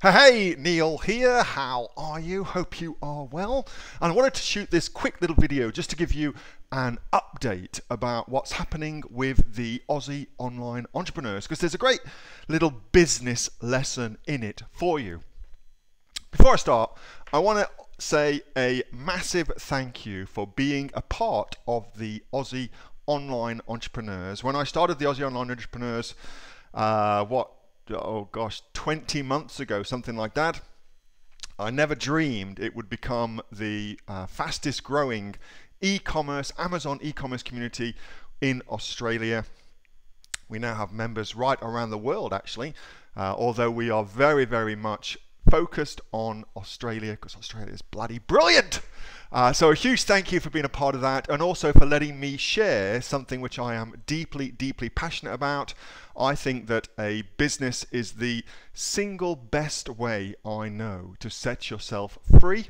Hey, Neil here. How are you? Hope you are well. And I wanted to shoot this quick little video just to give you an update about what's happening with the Aussie online entrepreneurs, because there's a great little business lesson in it for you. Before I start, I want to say a massive thank you for being a part of the Aussie online entrepreneurs. When I started the Aussie online entrepreneurs, 20 months ago, something like that, I never dreamed it would become the fastest growing e-commerce, Amazon e-commerce community in Australia. We now have members right around the world, actually, although we are very, very much focused on Australia because Australia is bloody brilliant. So a huge thank you for being a part of that, and also for letting me share something which I am deeply, deeply passionate about. I think that a business is the single best way I know to set yourself free,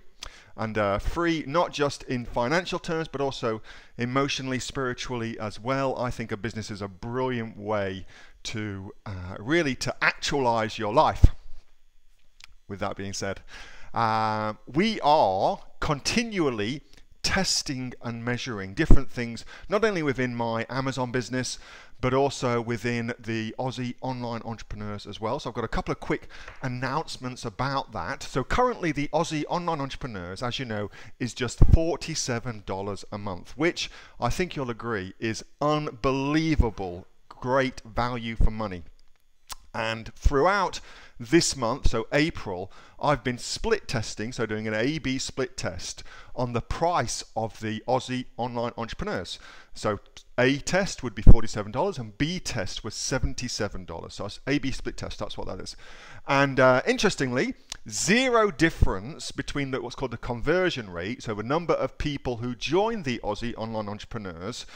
and free not just in financial terms but also emotionally, spiritually as well. I think a business is a brilliant way to really to actualize your life. With that being said, we are continually testing and measuring different things, not only within my Amazon business, but also within the Aussie online entrepreneurs as well. So I've got a couple of quick announcements about that. So currently the Aussie online entrepreneurs, as you know, is just $47 a month, which I think you'll agree is unbelievable, great value for money. And throughout this month, so April, I've been split testing, so doing an A/B split test on the price of the Aussie online entrepreneurs. So A test would be $47 and B test was $77. So it's A/B split test, that's what that is. And interestingly, zero difference between what's called the conversion rate, so the number of people who join the Aussie online entrepreneurs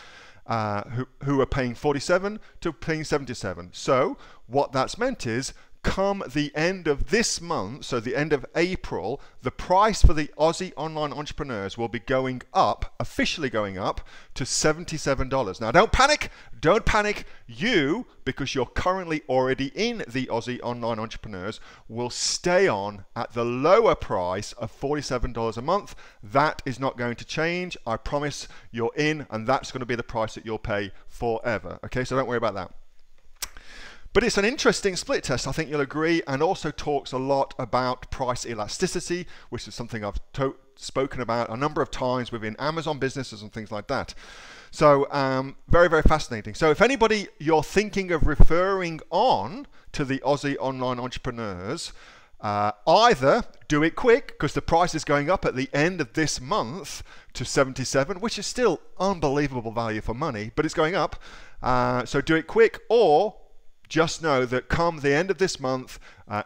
who are paying 47 to paying 77. So what that's meant is, come the end of this month, so the end of April, the price for the Aussie online entrepreneurs will be going up, officially going up to $77. Now don't panic, you, because you're currently already in the Aussie online entrepreneurs, will stay on at the lower price of $47 a month. That is not going to change. I promise you're in, and that's going to be the price that you'll pay forever. Okay, so don't worry about that. But it's an interesting split test, I think you'll agree, and also talks a lot about price elasticity, which is something I've spoken about a number of times within Amazon businesses and things like that. So very, very fascinating. So if anybody you're thinking of referring on to the Aussie online entrepreneurs, either do it quick because the price is going up at the end of this month to 77, which is still unbelievable value for money, but it's going up. So do it quick, or just know that come the end of this month,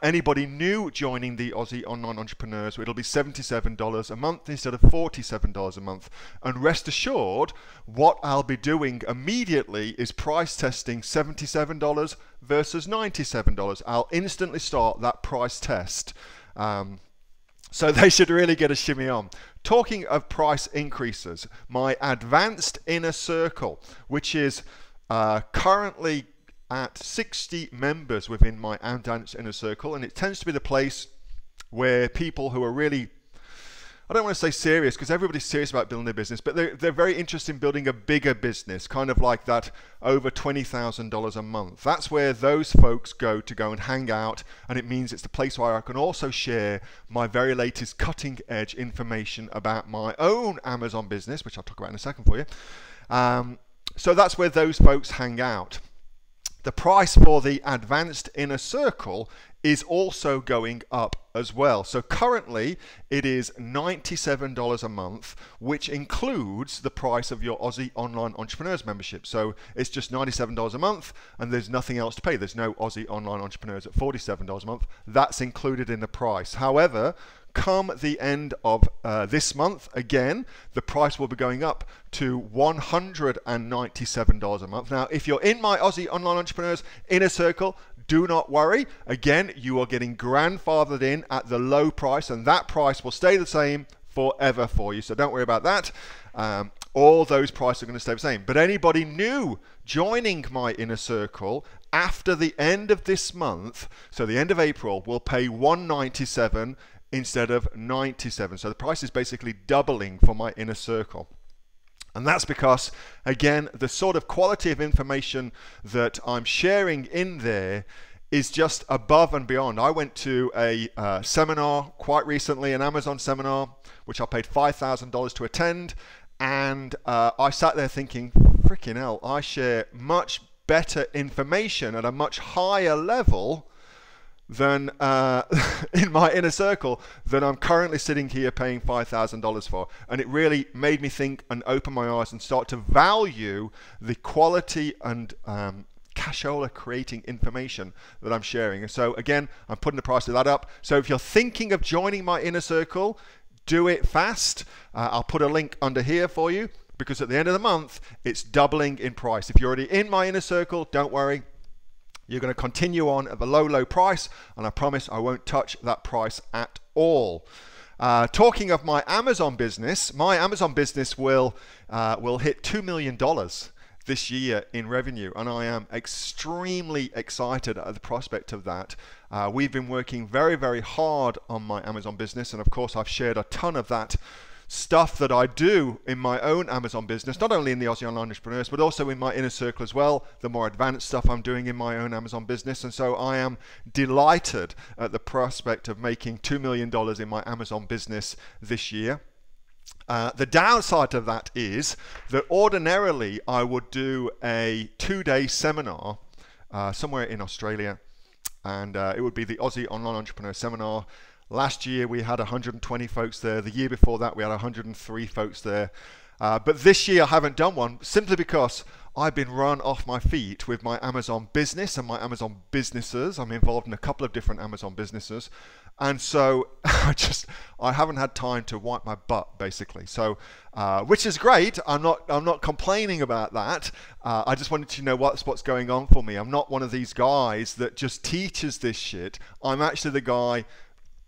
anybody new joining the Aussie online entrepreneurs, it'll be $77 a month instead of $47 a month. And rest assured, what I'll be doing immediately is price testing $77 versus $97. I'll instantly start that price test. So they should really get a shimmy on. Talking of price increases, my advanced inner circle, which is currently at 60 members within my advanced inner circle, and it tends to be the place where people who are really, I don't want to say serious because everybody's serious about building their business, but they're very interested in building a bigger business, kind of like that over $20,000 a month. That's where those folks go and hang out, and it means it's the place where I can also share my very latest cutting edge information about my own Amazon business, which I'll talk about in a second for you. So that's where those folks hang out. The price for the advanced inner circle is also going up as well. So currently it is $97 a month, which includes the price of your Aussie online entrepreneurs membership. So it's just $97 a month and there's nothing else to pay. There's no Aussie online entrepreneurs at $47 a month. That's included in the price. However, come the end of this month, again, the price will be going up to $197 a month. Now, if you're in my Aussie Online Entrepreneurs Inner Circle, do not worry. Again, you are getting grandfathered in at the low price, and that price will stay the same forever for you. So don't worry about that. All those prices are going to stay the same. But anybody new joining my inner circle after the end of this month, so the end of April, will pay $197 instead of $97. So the price is basically doubling for my inner circle. And that's because, again, the sort of quality of information that I'm sharing in there is just above and beyond. I went to a seminar quite recently, an Amazon seminar, which I paid $5,000 to attend. And I sat there thinking, freaking hell, I share much better information at a much higher level than in my inner circle than I'm currently sitting here paying $5,000 for. And it really made me think and open my eyes and start to value the quality and cashola creating information that I'm sharing. And so again, I'm putting the price of that up. So if you're thinking of joining my inner circle, do it fast. I'll put a link under here for you, because at the end of the month, it's doubling in price. If you're already in my inner circle, don't worry. You're going to continue on at the low, low price, and I promise I won't touch that price at all. Talking of my Amazon business will hit $2 million this year in revenue, and I am extremely excited at the prospect of that. We've been working very, very hard on my Amazon business, and of course I've shared a ton of that stuff that I do in my own Amazon business, not only in the Aussie Online Entrepreneurs, but also in my inner circle as well, the more advanced stuff I'm doing in my own Amazon business. And so I am delighted at the prospect of making $2 million in my Amazon business this year. The downside of that is that ordinarily I would do a 2-day seminar somewhere in Australia, and it would be the Aussie Online Entrepreneur Seminar. Last year we had 120 folks there. The year before that we had 103 folks there. But this year I haven't done one simply because I've been run off my feet with my Amazon business and my Amazon businesses. I'm involved in a couple of different Amazon businesses. And so I haven't had time to wipe my butt, basically. So, which is great. I'm not complaining about that. I just wanted to know what's going on for me. I'm not one of these guys that just teaches this shit. I'm actually the guy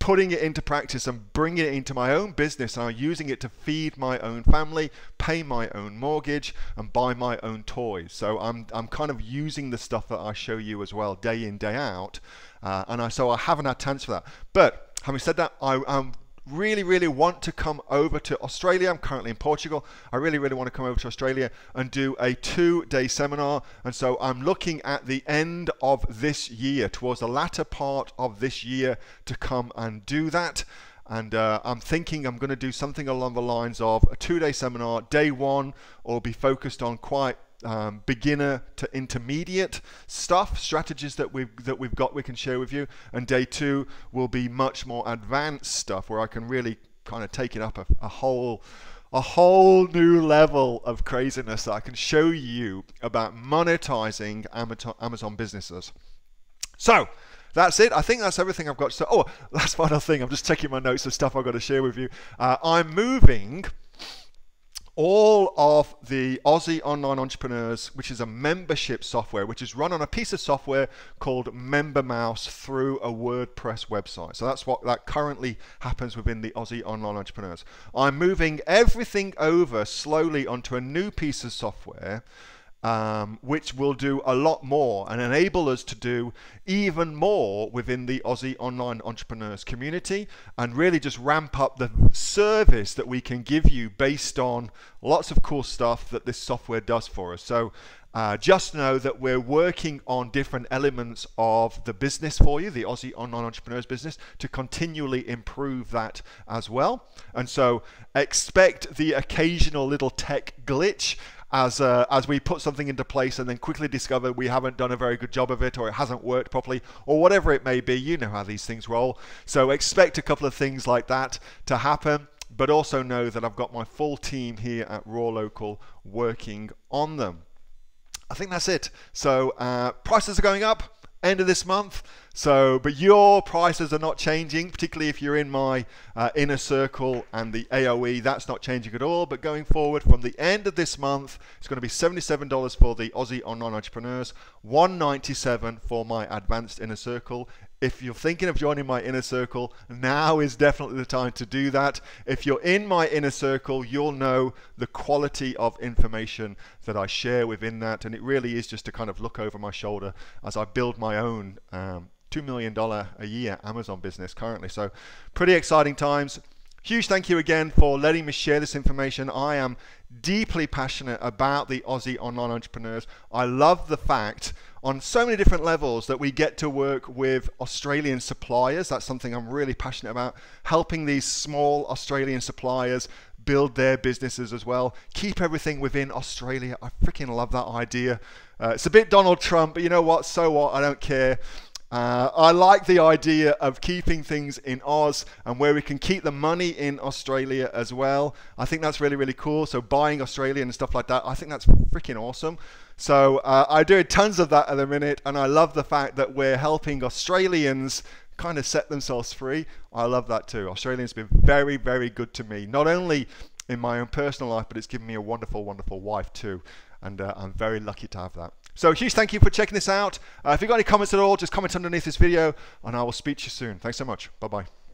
putting it into practice and bringing it into my own business, and I'm using it to feed my own family, pay my own mortgage, and buy my own toys. So I'm kind of using the stuff that I show you as well, day in, day out, so I haven't had chance for that. But having said that, I really want to come over to Australia. I'm currently in Portugal. I really want to come over to Australia and do a 2-day seminar. And so I'm looking at the end of this year, towards the latter part of this year, to come and do that. And I'm thinking I'm going to do something along the lines of a 2-day seminar. Day 1 will be focused on quite beginner to intermediate stuff, strategies that we can share with you, and day 2 will be much more advanced stuff where I can really kind of take it up a whole new level of craziness that I can show you about monetizing Amazon businesses. So that's it. I think that's everything I've got to say. Oh, last final thing, I'm just checking my notes of stuff I've got to share with you. I'm moving all of the Aussie Online Entrepreneurs, which is a membership software, which is run on a piece of software called MemberMouse through a WordPress website. So that's what that currently happens within the Aussie Online Entrepreneurs. I'm moving everything over slowly onto a new piece of software, which will do a lot more and enable us to do even more within the Aussie Online Entrepreneurs community, and really just ramp up the service that we can give you based on lots of cool stuff that this software does for us. So just know that we're working on different elements of the business for you, the Aussie Online Entrepreneurs business, to continually improve that as well. And so expect the occasional little tech glitch as we put something into place and then quickly discover we haven't done a very good job of it, or it hasn't worked properly, or whatever it may be. You know how these things roll. So expect a couple of things like that to happen, but also know that I've got my full team here at Raw Local working on them. I think that's it. So prices are going up end of this month, but your prices are not changing, particularly if you're in my inner circle and the AOE. That's not changing at all. But going forward from the end of this month, it's going to be $77 for the Aussie Online Entrepreneurs, $197 for my advanced inner circle, If you're thinking of joining my inner circle, now is definitely the time to do that. If you're in my inner circle, you'll know the quality of information that I share within that, and it really is just to kind of look over my shoulder as I build my own $2 million a year Amazon business currently. So pretty exciting times. Huge thank you again for letting me share this information. I am deeply passionate about the Aussie online entrepreneurs. I love the fact on so many different levels that we get to work with Australian suppliers. That's something I'm really passionate about, helping these small Australian suppliers build their businesses as well. Keep everything within Australia. I freaking love that idea. It's a bit Donald Trump, but you know what? So what? I don't care. I like the idea of keeping things in Oz and where we can keep the money in Australia as well. I think that's really, really cool. So buying Australian and stuff like that, I think that's freaking awesome. So I do tons of that at the minute, and I love the fact that we're helping Australians kind of set themselves free. I love that too. Australians have been very, very good to me, not only in my own personal life, but it's given me a wonderful, wonderful wife too. And I'm very lucky to have that. So huge thank you for checking this out. If you've got any comments at all, just comment underneath this video, and I will speak to you soon. Thanks so much. Bye-bye.